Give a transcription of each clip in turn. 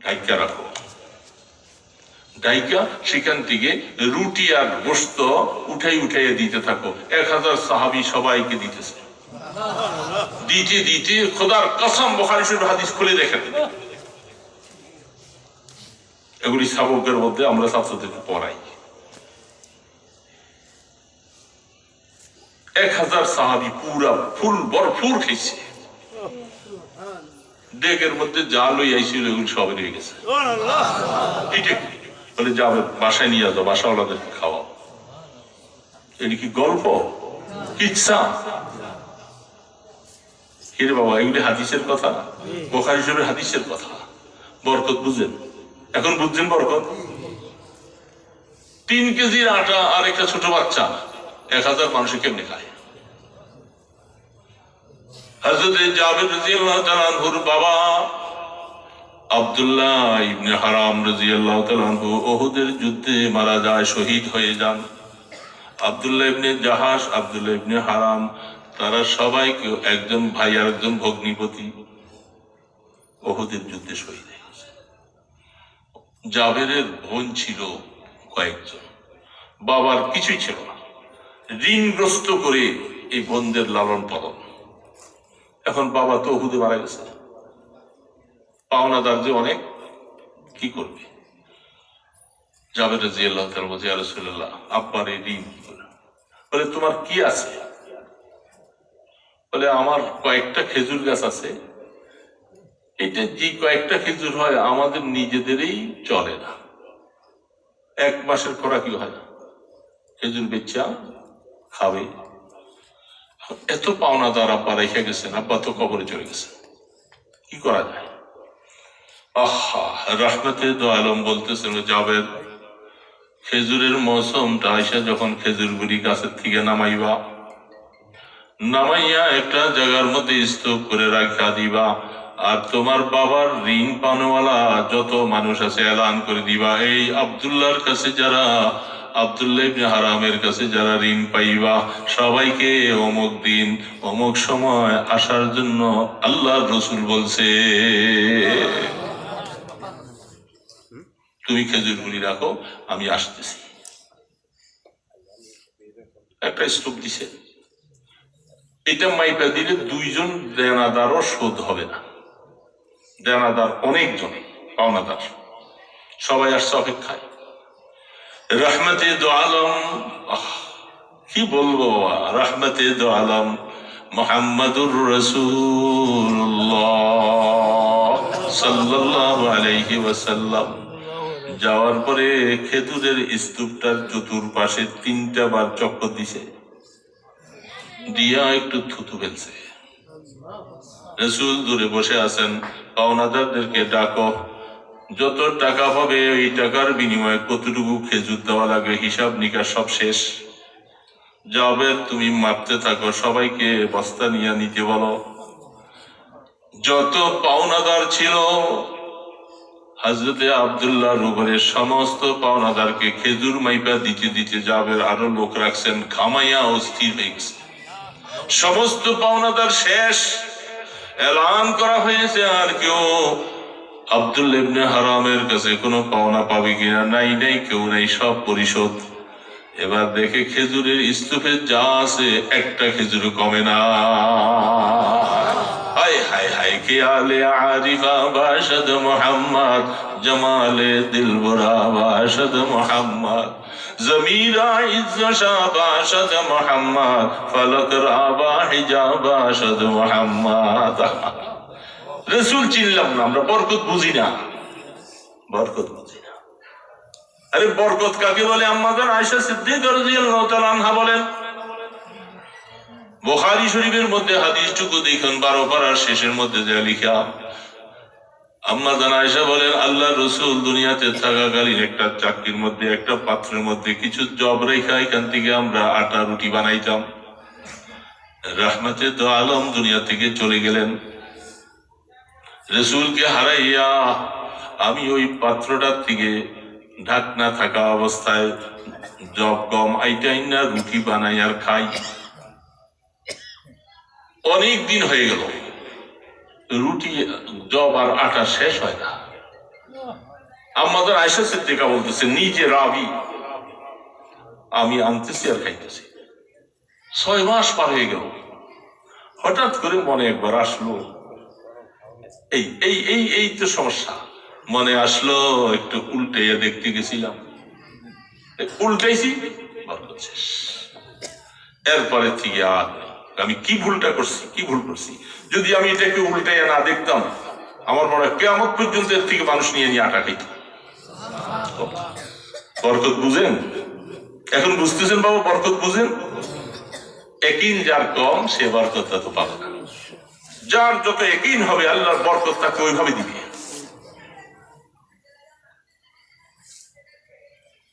ঢাইকা রাখো, ঢাইকা সেখান থেকে রুটি আর গোশত উঠাইয়া দিতে থাকো। 1000 সাহাবী সবাইকে দিতেছে। দিতে দিতে খোদার কসম বুখারী শরীফ হাদিস খুলে দেখেন, এগুলি সাবকের মধ্যে আমরা ছাত্রদেরকে পড়াই। 1000 সাহাবী পুরা ফুল ভরপুর খেয়েছে। ডেকের মধ্যে যা লই আইছিল এগুলি সব রয়ে গেছে। বলে যাবে বাসায় নিয়ে যাও, বাসাওয়ালাদেরকে খাওয়াও। এটি কি গল্প, কিচ্ছা? কিরে বাবা, এগুলি হাদিসের কথা, বুখারী শরীফের হাদিসের কথা। বরকত বুঝেন? এখন বুঝছেন বরকত? 3 কেজির আটা আর একটা ছোট বাচ্চা 1000 মানুষে কেমনে খায়? হযরত জাবের রাদিয়াল্লাহু তাআলা আনহুর বাবা আব্দুল্লাহ ইবনে হারাম রাদিয়াল্লাহু তাআলা আনহু উহুদের যুদ্ধে মারা যায়, শহীদ হয়ে যান। আব্দুল্লাহ ইবনে জাহাশ, আব্দুল্লাহ ইবনে হারাম, তারা সবাই একজন ভাই আর একজন ভগ্নিপতি উহুদের যুদ্ধে শহীদ হয়ে গেছে। জাবেরের বোন ছিল কয়েকজন, বাবার কিছুই ছিল না, ঋণগ্রস্ত করে এই বোনদের লালন পালন। এখন বাবা তো উহুদে মারা গেছে, পাওনাদার যে অনেক, কি করবে? জাবের রাদিয়াল্লাহু তাআলা বলে, ইয়া রাসূলুল্লাহ, আব্বার এই ঋণ কি করে? বলে তোমার কি আছে? বলে আমার কয়েকটা খেজুর গাছ আছে, এটা যে কয়েকটা খেজুর হয় আমাদের নিজেদেরই চলে না, 1 মাসের খোরাকি হয় না, খেজুর বেচা খাবে। এত পাওনাদার আব্বা রেখে গেছেন, আব্বা তো কবরে চলে গেছে, কি করা যায়? আহা, রহমতে দো আলম বলতেছেন, জাবের খেজুরের মৌসুমটা আইসা যখন খেজুরগুলি গাছের থেকে নামাইয়া একটা জায়গার মধ্যে স্তূপ করে রাখা দিবা, আর তোমার বাবার ঋণ পানওয়ালা যত মানুষ আছে এলান করে দিবা, এই আব্দুল্লাহর কাছে যারা, আব্দুল্লাহ ইবনে হারামের কাছে যারা ঋণ পাইবা, সবাইকে অমুক দিন অমুক সময় আসার জন্য আল্লাহর রাসূল বলছে, তুমি খেজুরগুলি রাখো, আমি আসতেছি। একটা স্তূপ দিছে, এটা মাইপা দিলে 2 জন দেনাদারও শোধ হবে না। দেনাদার অনেকজন, পাওনাদার সবাই আসছে অপেক্ষায়। রহমতে দো আলম, কি বলবো, রহমতে দো আলম মুহাম্মাদুর রাসূলুল্লাহ সাল্লাল্লাহু আলাইহি ওয়াসাল্লাম যাওয়ার পরে খেজুরের স্তূপটার চতুর্পাশে 3টা বার চক্কর দিছে, দিয়া একটু থুতু ফেলছে। রাসূল দূরে বসে আছেন, পাওনাদারদেরকে ডাকো, যত টাকা পাবে এই টাকার বিনিময়ে কতটুকু খেজুর দেওয়া লাগে হিসাব নিকাশ সব শেষ। যাবে তুমি মাপতে থাকো, সবাইকে বস্তা নিয়ে নিতে বলো। যত পাওনাদার ছিল হযরতে আব্দুল্লাহর উপরে সমস্ত পাওনাদারকে খেজুর মাইপা দিতে দিতে যাবের আরো লোক রাখছেন, ঘামাইয়া অস্থির হয়ে গেছে। সমস্ত পাওনাদার শেষ, এলান করা হয়েছে, আর কেউ আব্দুল্লাহ ইবনে হারামের কাছে কোনো পাওনা পাবে কিনা, নাই কেউ নাই, সব পরিশোধ। এবার দেখে খেজুরের স্তূপে যা আছে একটা খেজুর কমে না। হায় হায় হায়, খেয়ালে আরিফা বাশদ মুহাম্মদ, জামালে দিলবরা বাশদ মুহাম্মদ, জমিরা ইজ্জা বাশদ মুহাম্মদ, ফলক রাবা হিজাব বাশদ মুহাম্মদ। রাসূল চিনলাম না, আমরা বরকত বুঝি না, বরকত বুঝি না। আরে বরকত কাকে বলে? আম্মা জান আয়েশা সিদ্দিকা রাদিয়াল্লাহু তাআলা আনহা বলেন, বুখারী শরীফের মধ্যে হাদিসটুকু দেখুন, 12 পারার শেষের মধ্যে যা লেখা, আম্মা জান আয়েশা বলেন, আল্লাহর রাসূল দুনিয়াতে থাকাকালীন একটা চাকরির মধ্যে, একটা পাত্রের মধ্যে কিছু জব রেখা, এখান থেকে আমরা আটা রুটি বানাইতাম। রহমতে দো আলম দুনিয়া থেকে চলে গেলেন, রাসূলকে হারাইয়া আমি ওই পাত্রটার থেকে ঢাকনা থাকা অবস্থায় জব গম আইটাই না রুটি বানাই আর খাই। অনেক দিন হয়ে গেল, রুটি জব আর আটা শেষ হয় না। আমাদের আয়েশা সিদ্দিকা বলতেছে নিজে রাবি, আমি আনতেছি আর খাইতেছি। 6 মাস পার হয়ে গেল, হঠাৎ করে মনে একবার আসলো, এই এই এই এই তো সমস্যা। মনে আসলো একটু উল্টাইয়া দেখতে গেছিলাম, উল্টাইছি, বরকত শেষ। এরপরে থেকে আর আমি কি ভুলটা করছি, কি ভুল করছি। যদি আমি এটাকে উল্টাইয়া না দেখতাম, আমার মনে হয় কিয়ামত পর্যন্ত এর থেকে মানুষ নিয়ে নিয়ে আটা খাইত। বরকত বুঝেন? এখন বুঝতেছেন বাবা, বরকত বুঝেন? একিন যার কম সে বরকত তো পাবে না। যার যত একিন হবে আল্লাহর বরকত তাকে ওইভাবে দিবে।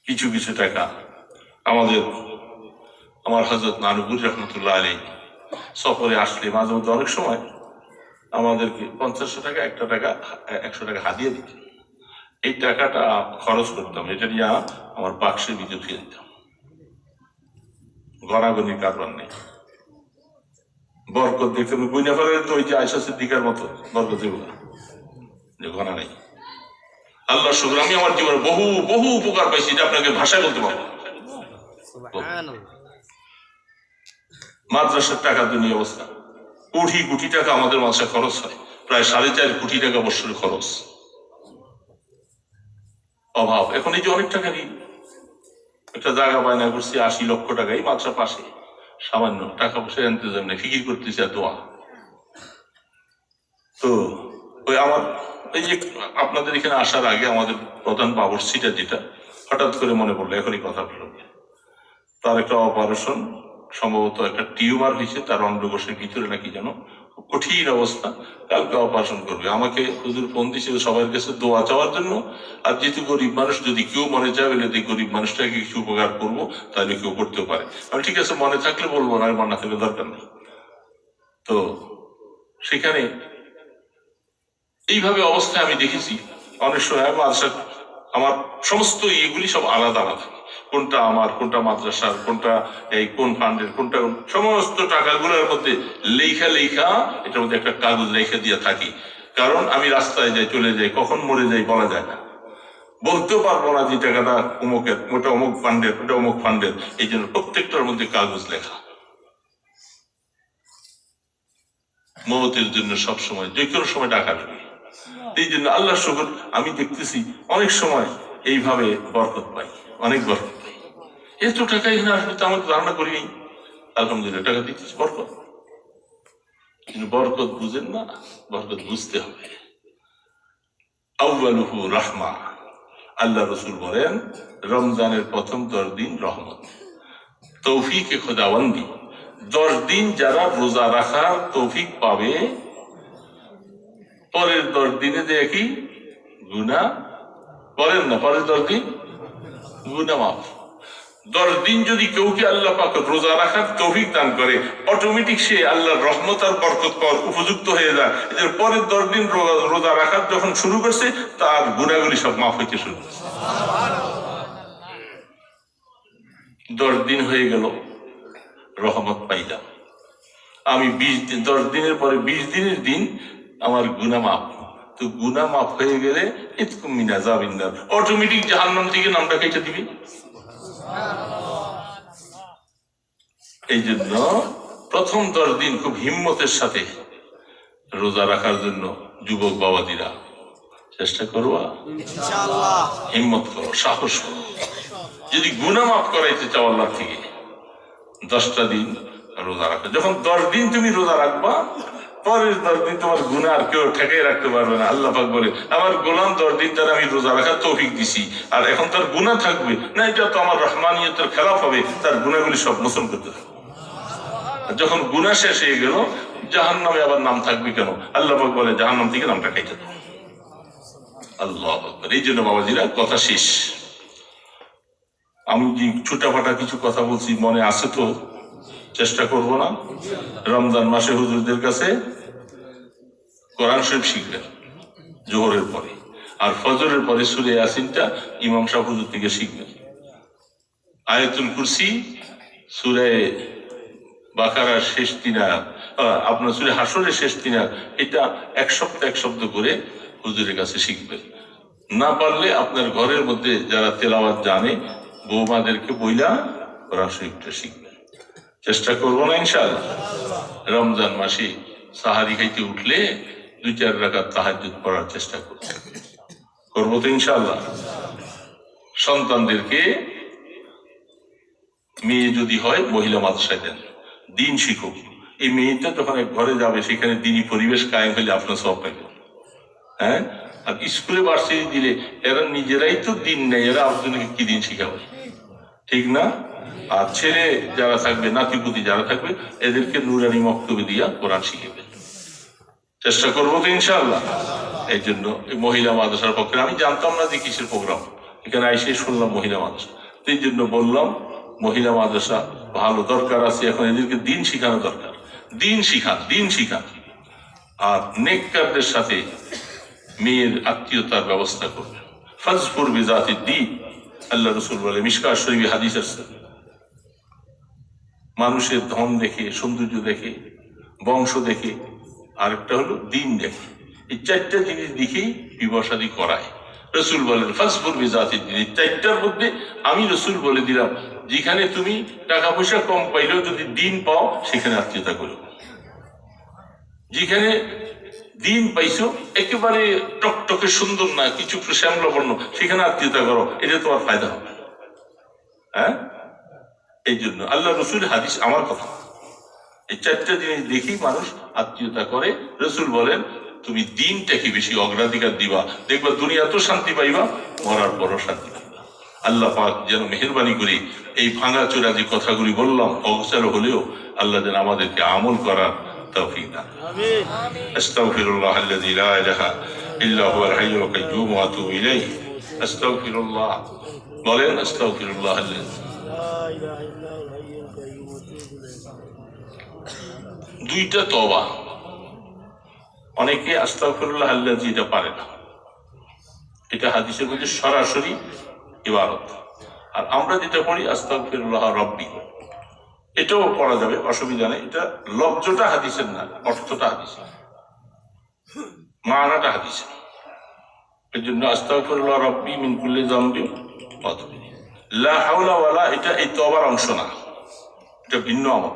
কিছু কিছু টাকা আমার হযরত নানুপুর রহমতুল্লাহ আলাইহি সফরে আসলে মাঝে মধ্যে অনেক সময় আমাদেরকে 50 টাকা, 1 টাকা, 100 টাকা হাদিয়া দিত। এই টাকাটা খরচ করতাম, এটা নিয়ে আমার বাক্সের ভিতরে ফেলে দিতাম। গণাগণির কারবার নেই, বরকত দেখতে গুইনা ফেলে তো ওই যে আয়েশা সিদ্দিকার মতো বরকত এগুলো যে গণা নেই। আল্লাহ শুকর, আমি আমার জীবনে বহু বহু উপকার পাইছি, এটা আপনাকে ভাষায় বলতে পারবো। মাদ্রাসার টাকা দুনিয়া অবস্থা, কোটি কোটি টাকা আমাদের মাদ্রাসা খরচ হয়, প্রায় 4.5 কোটি টাকা বছরে খরচ। অভাব। এখন এই যে অনেক টাকা নেই, একটা জায়গা বায়না করছি 80 লক্ষ টাকা, এই মাদ্রাসা পাশে, সামান্য টাকা পয়সা ইন্তজাম নেই, ফিকির করতেছি আর দোয়া। তো ওই আমার এই যে আপনাদের এখানে আসার আগে আমাদের প্রধান বাবুর্চিটা যেটা হঠাৎ করে মনে পড়লো, এখনই কথা বলল, তার একটা অপারেশন, সম্ভবত একটা টিউমার হয়েছে তার অন্ডকোষের ভিতরে নাকি যেন, কঠিন অবস্থা, কালকে অপারেশন করবে। আমাকে হুজুর ফোন দিয়েছিল সবার কাছে দোয়া চাওয়ার জন্য, আর যেহেতু গরিব মানুষ, যদি কেউ মনে চায় বলে গরিব মানুষটাকে কিছু উপকার করবো, তাহলে কেউ করতেও পারে। আমি ঠিক আছে, মনে থাকলে বলবো, না মনে না থাকলে দরকার নেই। তো সেখানে এইভাবে অবস্থায় আমি দেখেছি অনেক সময় আমার সমস্ত ইয়েগুলি সব আলাদা আলাদা, কোনটা আমার, কোনটা মাদ্রাসার, কোনটা এই কোন ফান্ডের, কোনটা সমস্ত টাকাগুলোর মধ্যে লেখা লেখা, এটার মধ্যে একটা কাগজ লেখা দিয়ে থাকি। কারণ আমি রাস্তায় যাই, চলে যাই, কখন মরে যাই বলা যায় না, বলতেও পারবো না যে টাকাটা অমুকের, ওটা অমুক ফান্ডের, ওটা অমুক ফান্ডের। এই জন্য প্রত্যেকটার মধ্যে কাগজ লেখা, মমতের জন্য সবসময় যে কোনো সময় ডাকা যাবে। এই জন্য আল্লাহ শুকর, আমি দেখতেছি অনেক সময় এইভাবে বরকত পাই, অনেক বরকত পাই। এত টাকা এখানে আসবে তো আমাকে ধারণা করি, আলহামদুলিল্লাহ টাকা দিচ্ছিস বরকত। কিন্তু বরকত বুঝেন না, বরকত বুঝতে হবে। আউয়ালুহু রাহমা, আল্লাহ রসুল বলেন রমজানের প্রথম 10 দিন রহমত, তৌফিকে খোদাবন্দি। 10 দিন যারা রোজা রাখার তৌফিক পাবে, পরের 10 দিনে দেখি গুনাহ করেন না, পরের 10 দিন গুনাহ মাফ। 10 দিন যদি কেউকে আল্লাহ পাক রোজা রাখার তৌফিক দান করে, অটোমেটিক সে আল্লাহর রহমত আর বরকত পাওয়ার উপযুক্ত হয়ে যায়। এদের পরের 10 দিন রোজা রাখার যখন শুরু করছে, তার গুনাহগুলি সব মাফ হইতে শুরু করছে। 10 দিন হয়ে গেল, রহমত পাইলাম আমি। 20 দিন, 10 দিনের পরে 20 দিনের দিন আমার গুনাহ মাফ। তো গুনাহ মাফ হয়ে গেলে ইতকুম মিন আযাবিন নার, অটোমেটিক জাহান্নাম থেকে নামটা কেটে দিবি। এই জন্য প্রথম 10 দিন খুব হিম্মতের সাথে রোজা রাখার জন্য যুবক বাবাদিরা চেষ্টা করবা, ইনশাআল্লাহ হিম্মত করো, সাহস করো। যদি গুনাহ মাফ করাইতে চাও আল্লাহ থেকে, 10টা দিন রোজা রাখো। যখন 10 দিন তুমি রোজা রাখবা, পরের 10 দিন তোমার গুনাহ আর কেউ ঠেকাই রাখতে পারবে না। আল্লাহ পাক বলে আমার গোলাম 10 দিন তার আমি রোজা রাখার তৌফিক দিছি, আর এখন তার গুনাহ থাকবে না, এটা তো আমার রহমানিয়তের খেলাফ হবে, তার গুনাহগুলি সব মোচন করতে থাকবে। যখন গুনাহ শেষ হয়ে গেল, জাহান্নামে আবার নাম থাকবে কেন? আল্লাহ পাক বলে জাহান্নাম থেকে নামটা কেটে দাও। আল্লাহু আকবার। এই জন্য বাবাজিরা কথা শেষ। আমি যে ছোটাফাটা কিছু কথা বলছি মনে আছে তো? চেষ্টা করব না? রমজান মাসে হুজুরদের কাছে কোরআন শরীফ শিখবেন জোহরের পরে, আর ফজরের পরে সূরা ইয়াসিনটা ইমাম সাহেব হুজুর থেকে শিখবেন। আয়াতুল কুরসি, সূরা বাকারার শেষ 3 আয়াত, আপনার সূরা হাসরের শেষ 3 আয়াত, এটা এক শব্দ করে হুজুরের কাছে শিখবেন। না পারলে আপনার ঘরের মধ্যে যারা তেলাওয়াত জানে বৌমাদেরকে বইলা কোরআন শরীফটা শিখবেন। চেষ্টা করবো না ইনশাআল্লাহ? রমজান মাসে সাহারি খাইতে উঠলে 2-4 রাকাত তাহাজ্জুদ পড়ার চেষ্টা করবো তো ইনশাআল্লাহ। সন্তানদেরকে মেয়ে যদি হয় মহিলা মাদ্রাসায় দেন, দিন শিখুক। এই মেয়েটা যখন এক ঘরে যাবে সেখানে দিনই পরিবেশ কায়েম হলে আপনার সব পাইবেন। হ্যাঁ, আর স্কুলে ভার্সিটি দিলে এরা নিজেরাই তো দিন নেই, এরা আপনাকে কি দিন শিখাবে? ঠিক না? আর ছেলে যারা থাকবে, নাতিপুতি যারা থাকবে, এদেরকে নুরানি মক্তবে দিয়া কোরআন শিখাবেন। চেষ্টা করবো তো ইনশাআল্লাহ। এই জন্য এই মহিলা মাদ্রাসার পক্ষে আমি জানতাম না যে কিসের প্রোগ্রাম, এখানে আইসে শুনলাম মহিলা মাদ্রাসা, এই জন্য বললাম মহিলা মাদ্রাসা ভালো দরকার আছে। এখন এদেরকে দিন শিখানো দরকার, দিন শিখান। আর নেককারদের সাথে মেয়ের আত্মীয়তার ব্যবস্থা করবেন। ফাজফুর বিজাতিদ দ্বীন, আল্লাহ রাসূল বলে, মিশকাত শরীফে হাদিস আছে, মানুষের ধন দেখে, সৌন্দর্য দেখে, বংশ দেখে, আরেকটা হলো দিন দেখে। এই 4টা জিনিস দেখেই বিবাহ শাদী করায়। রাসূল বলেন ফাজফুর বিজাতিদ দ্বীন, 4টার মধ্যে আমি রাসূল বলে দিলাম, যেখানে তুমি টাকা পয়সা কম পাইলেও যদি দিন পাও সেখানে আত্মীয়তা করো। যেখানে দিন পাইছো, একেবারে টকটকে সুন্দর না, কিছু শ্যামলা বর্ণ, সেখানে আত্মীয়তা করো, এটা তোমার ফায়দা হবে। হ্যাঁ, এই জন্য আল্লাহ রসুল হাদিস, আমার কথা, এই 4টা জিনিস দেখেই মানুষ আত্মীয়তা করে। রসুল বলেন তুমি দিনটাকে বেশি অগ্রাধিকার দিবা, দেখবা দুনিয়া তো শান্তি পাইবা, মরার পরও শান্তি পাইবা। আল্লাহ পাক যেন মেহেরবানি করে এই ভাঙাচোরা যে কথাগুলি বললাম অগোচর হলেও আল্লাহ যেন আমাদেরকে আমল করার তৌফিক দান। আমিন। আস্তাগফিরুল্লাহ আল্লাযী লা ইলাহা ইল্লা হুয়াল হাইয়ুল কাইয়্যুম ওয়া আতুবু ইলাইহি। আস্তাগফিরুল্লাহ, বলেন আস্তাগফিরুল্লাহ আল্লাযী লা ইলাহা ইল্লা হুয়াল হাইয়ুল কাইয়্যুম ওয়া আতুবু ইলাইহি। 2টা তওবা। অনেকে আস্তাগফিরুল্লাহ আল্লাযী এটা পারে না, এটা হাদিসের মধ্যে সরাসরি ইবারত। আর আমরা যেটা পড়ি আস্তাগফিরুল্লাহ রাব্বি, এটাও পড়া যাবে, অসুবিধা নেই। এটা লফজটা হাদিসের না, অর্থটা হাদিসের, মানাটা হাদিসের। এই জন্য আস্তাগফিরুল্লাহ রাব্বি মিন কুল্লি যামবিন ওয়া তুবু ইলাইহি। লা হাওলা ওয়ালা, এটা এই তওবার অংশ না, এটা ভিন্ন আমল।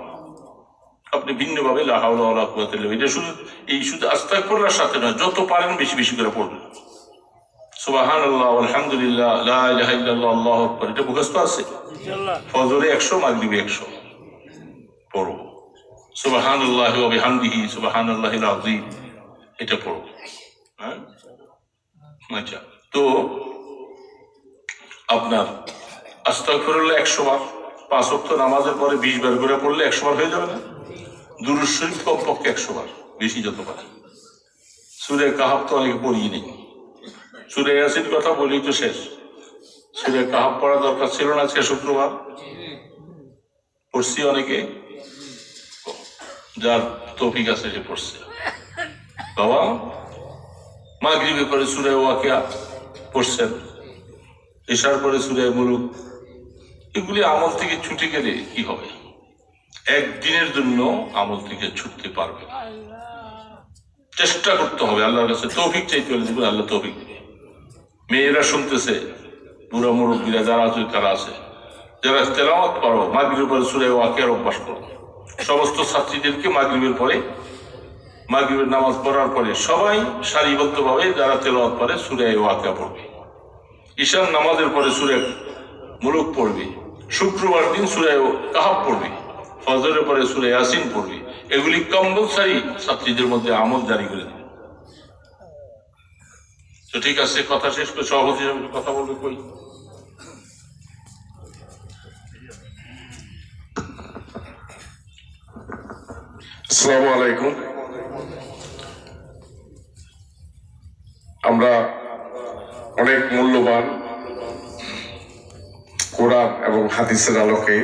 আপনি ভিন্নভাবে লা হাওলা ওয়ালা কুওয়াতা ইল্লা বিল্লাহ, এটা শুধু আস্তাগফিরুল্লাহর সাথে নয়, যত পারেন বেশি বেশি করে পড়বেন। সুবহানাল্লাহ, আলহামদুলিল্লাহ, লা ইলাহা ইল্লাল্লাহ, আল্লাহু আকবার, এটা মুখস্থ আছে। ফজরে 100, মাগরিবে 100 পড়ব। সুবহানাল্লাহ ওয়া বিহামদিহি সুবহানাল্লাহিল আযীম, এটা পড়ব। হ্যাঁ, আচ্ছা, তো আপনার আস্তাগফিরুল্লাহ 100 বার, 5 ওয়াক্ত নামাজের পরে 20 বার করে পড়লে 100 বার হয়ে যাবে না? দুরূদ শরীফ কমপক্ষে 100 বার, বেশি যত পারে। সূরা কাহাফ তো অনেকে পড়িয়ে নেই, সূরা ইয়াসিন কথা বলি তো শেষ। সূরা কাহাফ পড়া দরকার ছিল না, আজকে শুক্রবার পড়ছি অনেকে, যার তৌফিক আছে সে পড়ছে। বাবা মাগরিবে পরে সূরা ওয়াকিয়া পড়ছেন, এশার পরে সূরা মুলুক। এগুলি আমল থেকে ছুটে গেলে কি হবে? একদিনের জন্য আমল থেকে ছুটতে পারবে। চেষ্টা করতে হবে, আল্লাহর কাছে তৌফিক চাইতে হলে দেখবেন আল্লাহ তৌফিক দিবে। মেয়েরা শুনতেছে, বুড়া মুরব্বীরা যারা আছে, তারা আছে, যারা তেলাওয়াত করো, মাগরিবের পরে সূরা ওয়াকিয়ার অভ্যাস করো। সমস্ত ছাত্রীদেরকে মাগরিবের পরে, মাগরিবের নামাজ পড়ার পরে সবাই সারিবদ্ধভাবে যারা তেলাওয়াত করে সূরা ওয়াকিয়া পড়বে। ঈশার নামাজের পরে সূরা মুলুক পড়বে। শুক্রবার দিন সূরা কাহাফ পড়বে। ফজরের পরে সূরা ইয়াসিন পড়বে। এগুলি কম্পালসারি ছাত্রীদের মধ্যে আমল জারি করে দেবে। তো ঠিক আছে, কথা শেষ করে সভাপতি কথা বলবে কই? আসসালামু আলাইকুম। আমরা অনেক মূল্যবান কোরআন এবং হাদিসের আলোকে